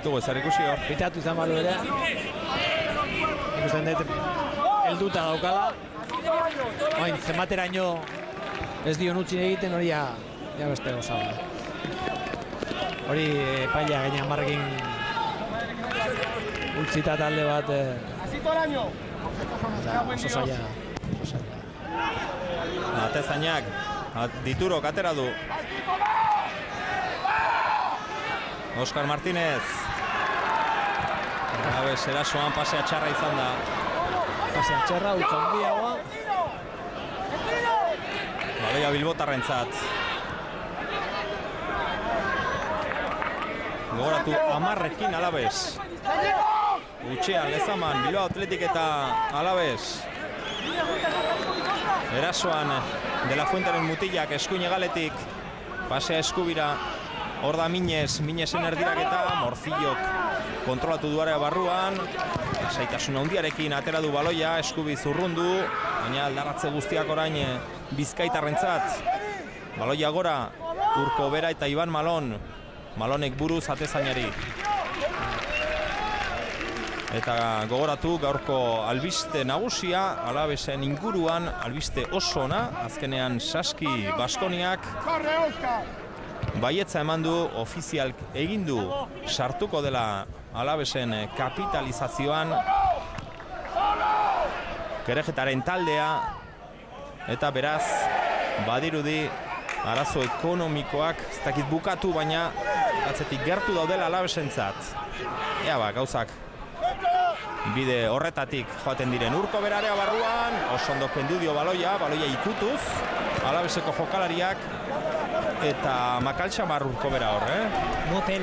dugu ezer ikusi hor. Pitatu izan balu ere. Ikusten dut, helduta daukala. Oin, zenbateraino ez dion utzi egiten hori ja beste gozaba. Hori paila gainean barrekin utzita talde bat oso zaila. Atezainak Diturok atera du. Oskar Martínez. Erasoan pasea txarra izan da. Pasea txarra, utza handiagoa. Baloia bilbotarrentzat. Gogoratu 10 Alabes. Utxean Lezaman, Bilbao Athletic eta Alabes. Erasoan De La Fuenteren mutilak eskuin egaletik. Pasea eskubira. Hor da Minesen erdirak eta Morcillok kontrolatu duarea barruan. Zaitasun handiarekin atera du baloia, eskubi zurrundu. Baina aldarratze guztiak orain Bizkaitarrentzat. Baloia gora, Urko Bera eta Iban Malon. Malonek buruz atezainari. Eta gogoratu gaurko albiste nagusia, Alabesen inguruan albiste oso ona, azkenean Saski Baskoniak baietza eman du, ofizialk egin du sartuko dela Alabesen kapitalizazioan Kerejetaren taldea, eta beraz badirudi arazo ekonomikoak ez dakit bukatu, baina atzetik gertu daudela Alabesentzat. Ea ba, gauzak bide horretatik joaten diren. Urko Berarea barruan, oso ondo kendu dio baloia ikutuz, Alabeseko jokalariak, eta Makaltxamar Urko Bera hor, Motel.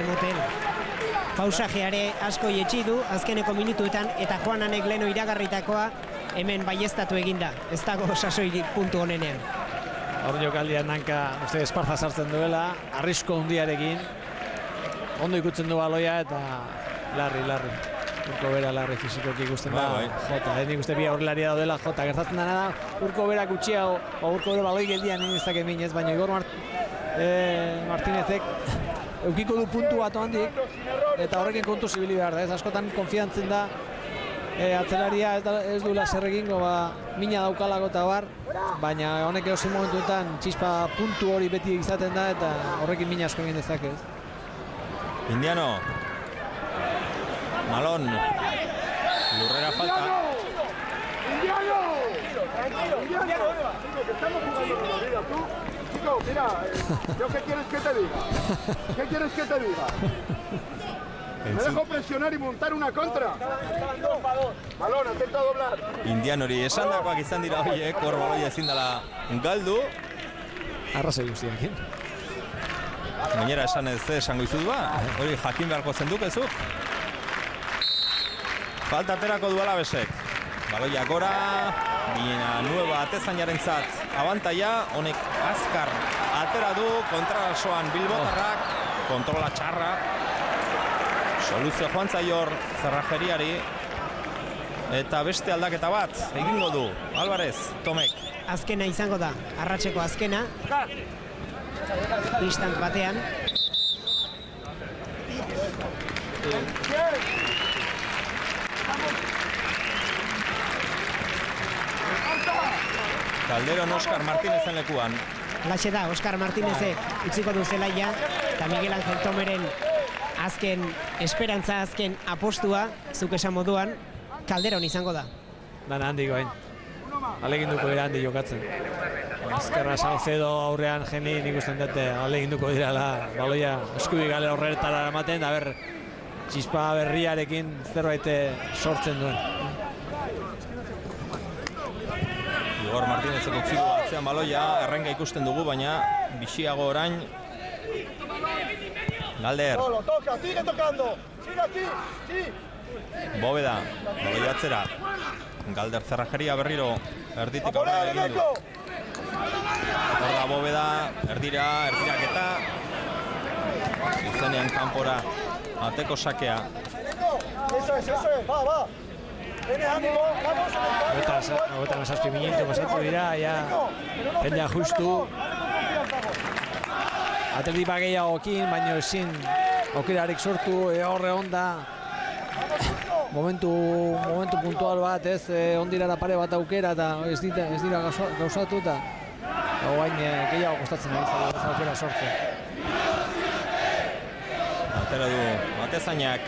Pausajeare asko jetxi du, azkeneko minutuetan, eta Juananek leno iragarritakoa hemen baieztatu eginda. Ez dago sasoi puntu honenean. Hor jokaldian nanka, uste Esparza sartzen duela, arrisko hundiarekin. Ondo ikutzen du baloia eta larri. Urko Bera larri fizikoki ikusten da, jota. Nik uste bi aurrelaria daudela, jota. Gertatzen dena da, Urko Bera gutxiago, Urko Bera baloi geldian ez dakit minez, baina Igor Martínezek eukiko du puntu bat handik, eta horrekin kontu zibili behar da, ez askotan konfiantzen da atzelaria ez duela zer egingo, mina daukalako eta bar, baina honek edozein momentuetan txispa puntu hori beti izaten da, eta horrekin mina asko egin dezake, ez? Indiano. Malon. Lurrera falta. Indiano, que estamos jugando con la vida, tú. Chico, mira, ¿yo qué quieres que te diga? ¿Qué quieres que te diga? Me dejo presionar y montar una contra. Malon, atento a doblar. Indianori esandakoak izan dira horiek, hor baloia ezin dela galdu. Arrazoi guztiakin. Gainera esango izut ba, hori jakin beharko zenduk ezuk. Falta aterako du Alabesek. Baloia gora, Bina Nueva atezainarentzat abantaia, honek azkar atera du, kontrarasoan Bilbotarrak, kontrola txarra. Soluzio joan zaior Zerrajeriari, eta beste aldaketa bat egingo du Alvarez, Tomek. Azkena izango da, arratseko azkena. Instant batean. Calderon Oskar Martínezen lekuan. Laxe da, Oskar Martínezek utziko du zelaia, eta Miguel Ángel Tomeren azken esperantza, azken apostua, zuk esan moduan, Calderon izango da. Dana handik bain. Aleginduko dira handi jokatzen. Ezkerra Salcedo aurrean jeni nik usten dute aleginduko dirala baloia eskubi gale horretara ematen, da ber, txispa berriarekin zerbait sortzen duen. Igor Martínezek utzidu atzean baloia, errenga ikusten dugu, baina bixiago orain. Galder. Toca, sigue tocando. Sigue aquí, sí. Bóveda, baloia atzera. Galder Zerrajeria berriro erditik aurrera egin du. Hor da Bóveda, erdiraketa. Izenean kanpora ateko sakea. Eso es, va. Tienes ánimo, vamos. Hogetan esazpi minutu pasatu dira, jendea justu. Atleti bat gehiagokin, baina ezin aukerarik sortu, horre onda momentu puntual bat, ez, ondirara pare bat aukera eta ez dira gauzatu eta guain gehiago kostatzen ari zago ez aukera sortzen. Atera du atezainak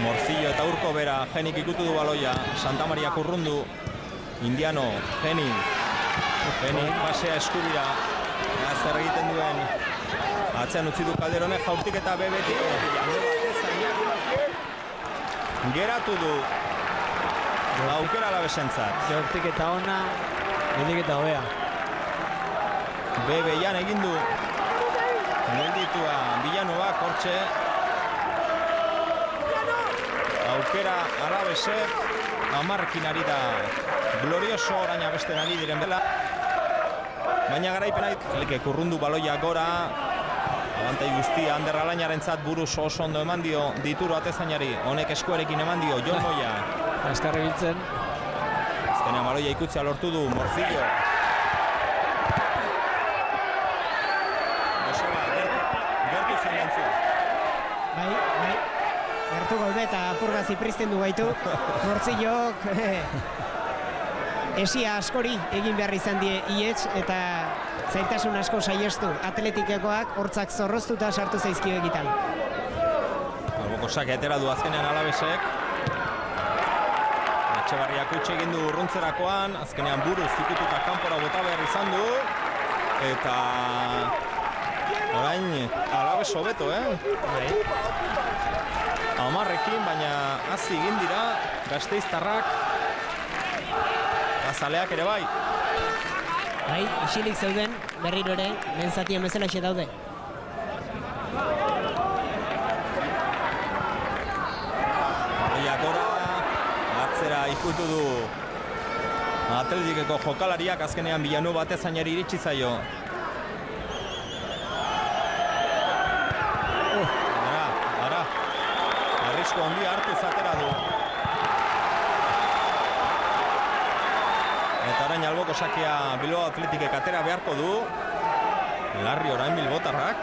Morcillo eta Urko bera, Genik ikutu du baloia, Santa Maria kurrundu, Indiano, Geni pasea eskubira, zer egiten duen, atzean utzi du Calderonek, jaurtik eta bebetik, geratu du aukera alabesentzat. Jaurtik eta ona, gelik eta hobea. Bebeian egin du gelditua Villanoak hortxe. Aukera alabesek, 10 ari da glorioso, orain abesten ari diren bela. Baina garaipenaik, leke kurrundu baloia gora, abantai guztia Ander Alainarentzat buruz oso ondo eman dio dituru atezainari, honek eskuarekin eman dio Jon Moya. Azkarri biltzen. Azkenean baloia ikutzea lortu du Morcillo. Joseba, gertu zen dentzu. Bai, gertu gaude eta apur bat zipristen du gaitu. Morcillok esia askori egin behar izan die ietx eta zailtasun asko saiestu. Atletikekoak hortzak zorroztuta sartu zaizkio egitan. Alboko sake atera du azkenean alabesek. Etxebarriak utxe egin du urruntzerakoan, azkenean buruz ikututa kanpora bota behar izan du. Eta orain alabes hobeto, Amarrekin, baina hazi egin dira gasteiztarrak. Azaleak ere bai. Bai, isilik zeuden, berriro ere, lehen zatien bezalaxe daude. Gora, atzera ikutu du Atletikeko jokalariak, azkenean Villanueva atezainari iritsi zaio. Ara, arrisko handia hartu zatera du. Eta orain alboko sakea Bilbao Atletikek atera beharko du. Larri orain bilbotarrak.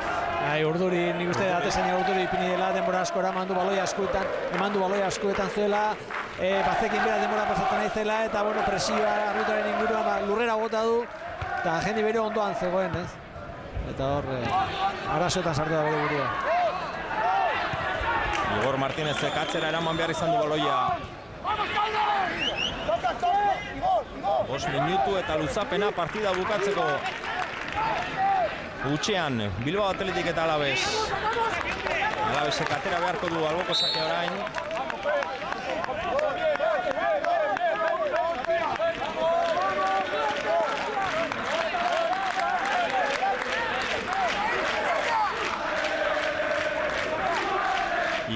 Urduri, nik uste atezaina Urduri ipini dela, denbora asko eman du baloia askuetan zuela, bazekin bera denbora pasatzen naizela, eta presioa arbitraren inguruan lurrera bota du, eta jende bere ondoan zegoen, ez? Eta hor, arazoetan sartu da bere burua. Igor Martínezek atzera eraman behar izan du baloia. 5 minutu eta luzapena partida bukatzeko. Utxean, Bilbao Atletik eta Alabes. Alabesek atera beharko du alboko sake orain.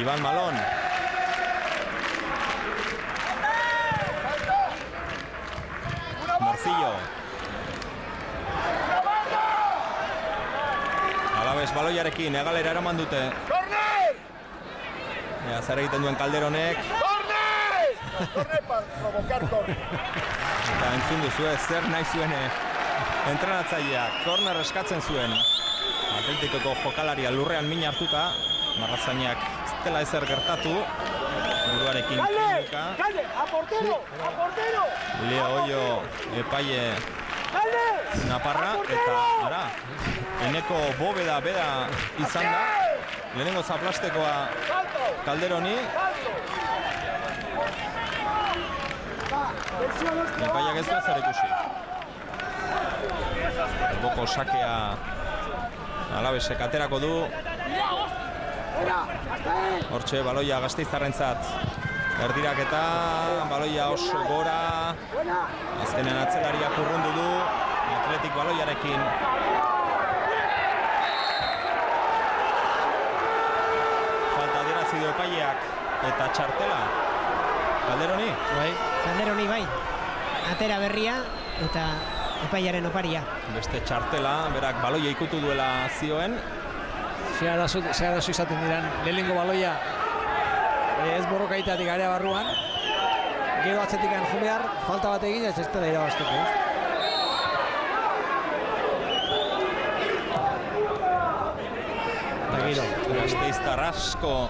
Iban Malón. Morcillo. Alabes baloiarekin, egalera eraman dute. Zer egiten duen Calderonek. Eta entzun duzu zer nahi zuen entrenatzaileak. Korner eskatzen zuen. Atletikoko jokalaria lurrean min hartuta. Marrazainak ez dela ezer gertatu. Buruarekin kinuka. Leo Hoyo epaile Naparra eta ara. Eneko bobeda beda izan da. Lehenengo zaplastekoa Calderoni. Epaiak ez du ezer ikusi. Alboko sakea Alabesek aterako du. Hortxe baloia gasteiztarrentzat. Erdiraketa, baloia oso gora. Azkenean atzelariak urrundu du. Atletik baloiarekin. Falta adierazi du epaileak eta txartela. Calderoni? Bai. Calderoni bai. Atera berria eta epailearen oparia. Beste txartela, berak baloia ikutu duela zioen. Ze arazo izaten diran, lehenengo baloia ez borrokaitatik area barruan. Gero atzetikan jumear, falta bat egin ez dela irabazteko. Eta giro. Gasteiztar asko